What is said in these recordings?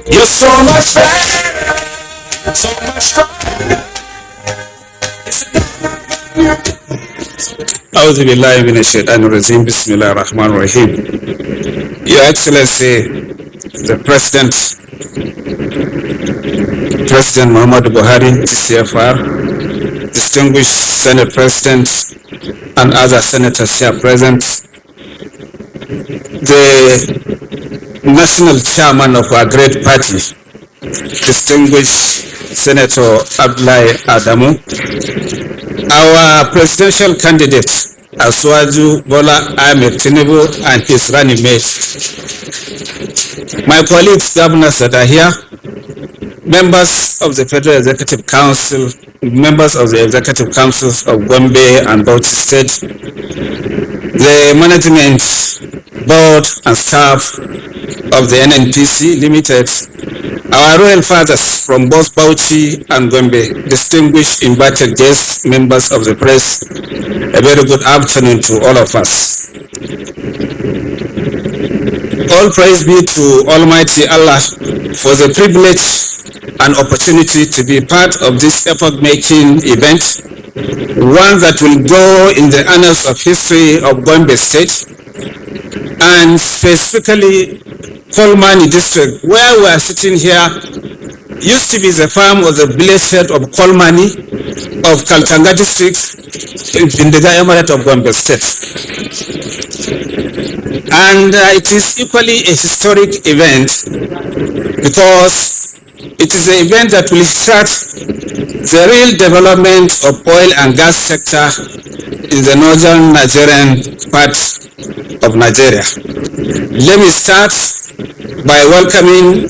You're so much better, so much stronger. أعوذ بالله من الشيطان الرجيم بسم الله الرحمن الرحيم. Your Excellency, the President Muhammad Buhari, CFR, distinguished Senate President and other senators here present, the National Chairman of our great party, distinguished Senator Abdullahi Adamu, our presidential candidate, Asuwaju Bola Ahmed Tinubu, and his running mate, my colleagues, governors that are here, members of the Federal Executive Council, members of the Executive Councils of Gombe and Bauchi State, the management board and staff of the NNPC Limited, our royal fathers from both Bauchi and Gombe, distinguished invited guests, members of the press, a very good afternoon to all of us. All praise be to Almighty Allah for the privilege and opportunity to be part of this epoch-making event, one that will go in the annals of history of Gombe State, and specifically Kolmani district, where we are sitting here, used to be the farm of the village head of Kolmani of Kaltanga district in the Emirate of Gombe State. And it is equally a historic event because it is an event that will start the real development of oil and gas sector in the northern Nigerian part of Nigeria. Let me start by welcoming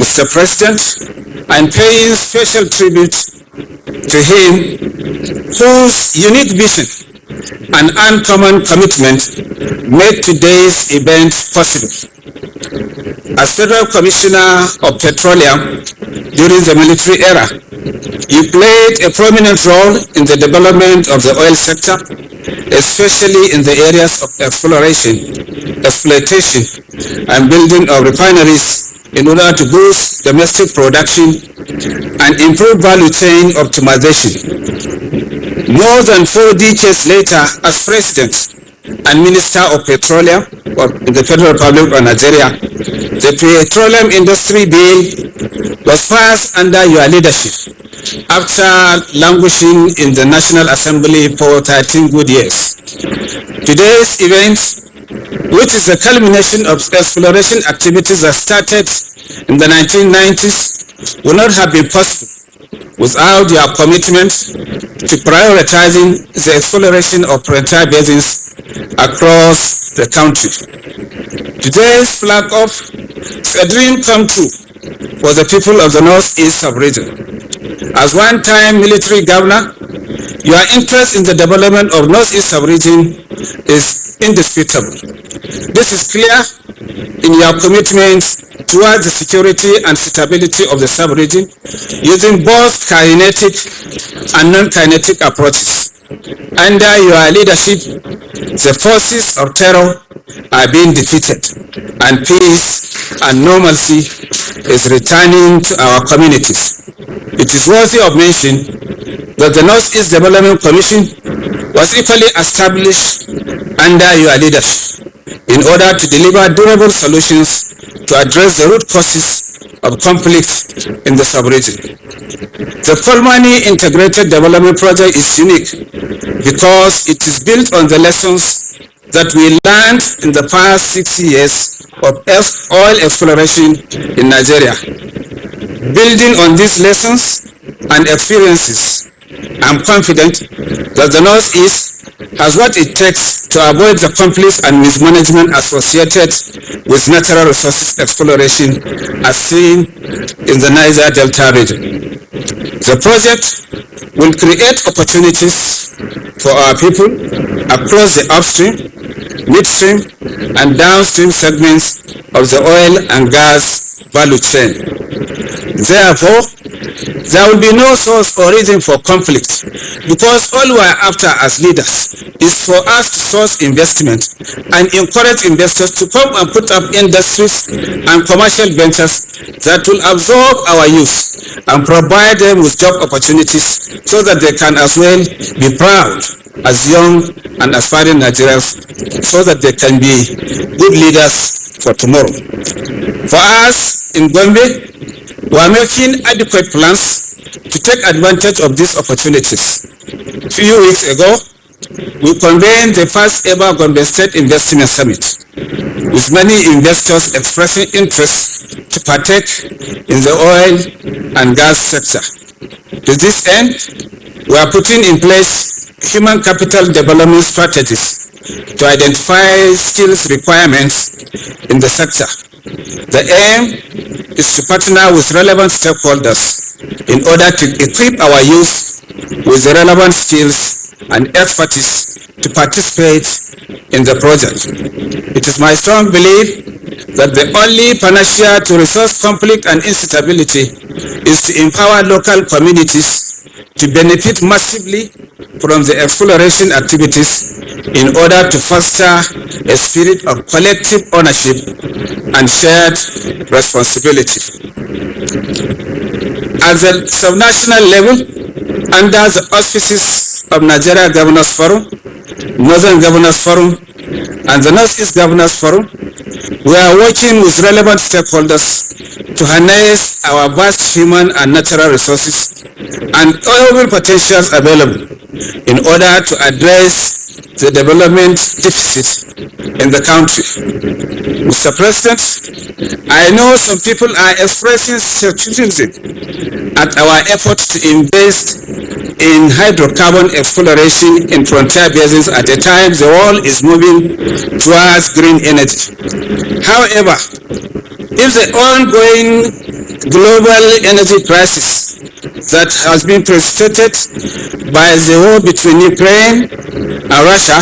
Mr. President and paying special tribute to him, whose unique vision and uncommon commitment made today's event possible. As Federal Commissioner of Petroleum during the military era, you played a prominent role in the development of the oil sector, especially in the areas of exploration, exploitation, and building of refineries in order to boost domestic production and improve value chain optimization. More than 4 decades later, as President and Minister of Petroleum in the Federal Republic of Nigeria, the Petroleum Industry Bill was passed under your leadership after languishing in the National Assembly for 13 good years. Today's event, which is the culmination of exploration activities that started in the 1990s, would not have been possible without your commitment to prioritizing the exploration of frontier basins across the country. Today's flag off is a dream come true for the people of the northeast sub-region. As one-time military governor, your interest in the development of northeast sub-region is indisputable. This is clear in your commitment towards the security and stability of the sub-region using both kinetic and non-kinetic approaches. Under your leadership, the forces of terror are being defeated and peace and normalcy is returning to our communities. It is worthy of mention that the Northeast Development Commission was equally established under your leadership in order to deliver durable solutions to address the root causes of conflict in the sub-region. The Kolmani Integrated Development Project is unique because it is built on the lessons that we learned in the past 6 years of oil exploration in Nigeria. Building on these lessons and experiences, I'm confident that the Northeast has what it takes to avoid the conflicts and mismanagement associated with natural resources exploration as seen in the Niger Delta region. The project will create opportunities for our people across the upstream, midstream, and downstream segments of the oil and gas value chain. Therefore, there will be no source or reason for conflict because all we are after as leaders is for us to source investment and encourage investors to come and put up industries and commercial ventures that will absorb our youth and provide them with job opportunities so that they can as well be proud as young and aspiring Nigerians, so that they can be good leaders for tomorrow. For us in Gombe, we are making adequate plans to take advantage of these opportunities. A few weeks ago, we convened the first ever Gombe State Investment Summit, with many investors expressing interest to partake in the oil and gas sector. To this end, we are putting in place human capital development strategies to identify skills requirements in the sector. The aim is to partner with relevant stakeholders in order to equip our youth with the relevant skills and expertise to participate in the project. It is my strong belief that the only panacea to resolve conflict and instability is to empower local communities to benefit massively from the exploration activities in order to foster a spirit of collective ownership and shared responsibility. At the subnational level, under the auspices of Nigeria Governors Forum, Northern Governors Forum, and the Northeast Governors Forum, we are working with relevant stakeholders to harness our vast human and natural resources and all potentials available in order to address the development deficit in the country. Mr. President, I know some people are expressing skepticism at our efforts to invest in hydrocarbon exploration in frontier basins at a time the world is moving towards green energy. However, if the ongoing global energy crisis that has been precipitated by the war between Ukraine and Russia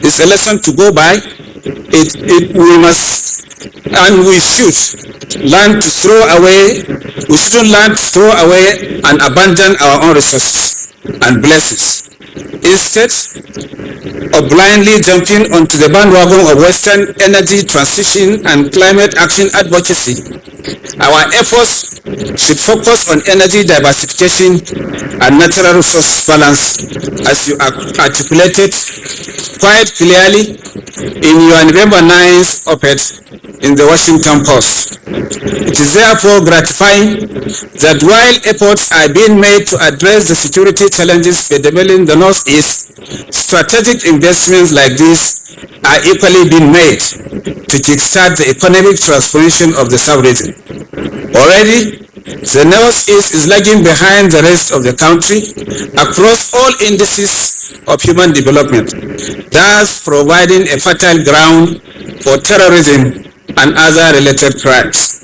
is a lesson to go by, we must and we should learn to throw away, we shouldn't learn to throw away and abandon our own resources and blessings. Instead of blindly jumping onto the bandwagon of Western energy transition and climate action advocacy, our efforts should focus on energy diversification and natural resource balance, as you articulated quite clearly in your November 9th op-ed in the Washington Post. It is therefore gratifying that while efforts are being made to address the security challenges bedeviling the Northeast, strategic investments like this are equally being made to kickstart the economic transformation of the sub-region. Already, the Northeast is lagging behind the rest of the country across all indices of human development, thus providing a fertile ground for terrorism and other related crimes.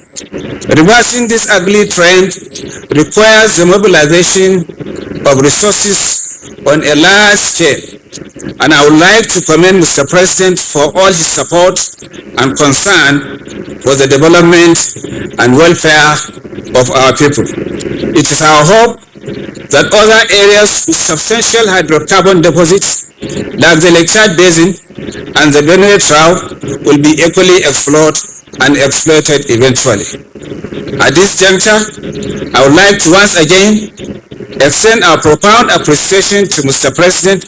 Reversing this ugly trend requires the mobilization of resources on a large scale, and I would like to commend Mr. President for all his support and concern for the development and welfare of our people. It is our hope that other areas with substantial hydrocarbon deposits like the Lake Chad Basin and the Benue Trough will be equally explored and exploited eventually. At this juncture, I would like to once again extend our profound appreciation to Mr. President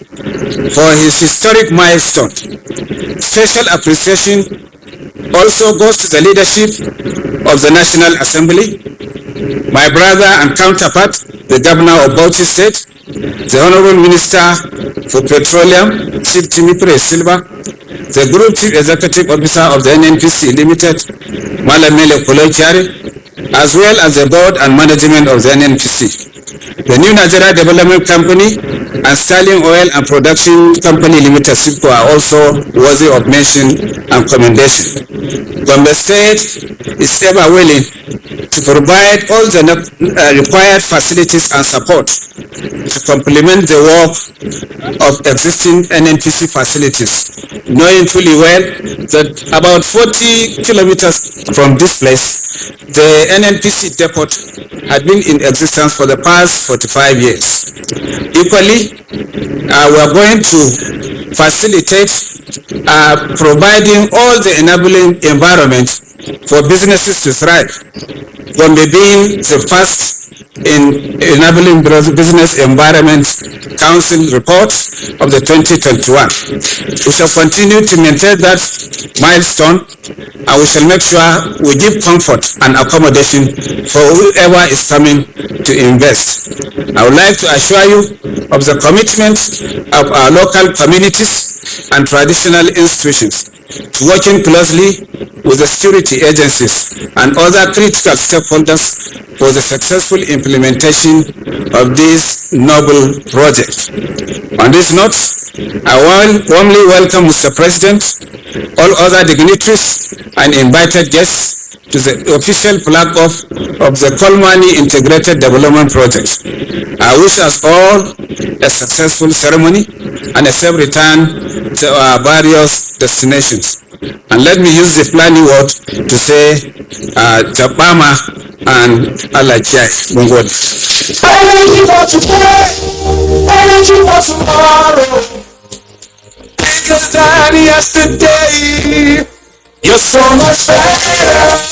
for his historic milestone. Special appreciation also goes to the leadership of the National Assembly, my brother and counterpart, the Governor of Bauchi State, the Honorable Minister for Petroleum, Chief Timipre Silva, the Group Chief Executive Officer of the NNPC Limited, Malamele Kolochari, as well as the board and management of the NNPC. The New Nigeria Development Company and Sterling Oil and Production Company Limited (SIPCO) are also worthy of mention and commendation. Gombe State is ever willing to provide all the required facilities and support to complement the work of existing NNPC facilities, knowing fully well that about 40 kilometers from this place, the NNPC depot had been in existence for the past 45 years. Equally, we are going to facilitate providing all the enabling environment for businesses to thrive. Gombe being the first in enabling business environment council report of the 2021. We shall continue to maintain that milestone, and we shall make sure we give comfort and accommodation for whoever is coming to invest. I would like to assure you of the commitment of our local communities and traditional institutions to working closely with the security agencies and other critical stakeholders for the successful implementation of this noble project. On this note, I warmly welcome Mr. President, all other dignitaries and invited guests to the official flag off of the Kolmani Integrated Development Project. I wish us all a successful ceremony and a safe return to our various destinations. And let me use the Fulani word to say Tabama and Allah Kiyaye. Mun gode. Energy for today, energy for tomorrow. Bigger than yesterday. You're so much better.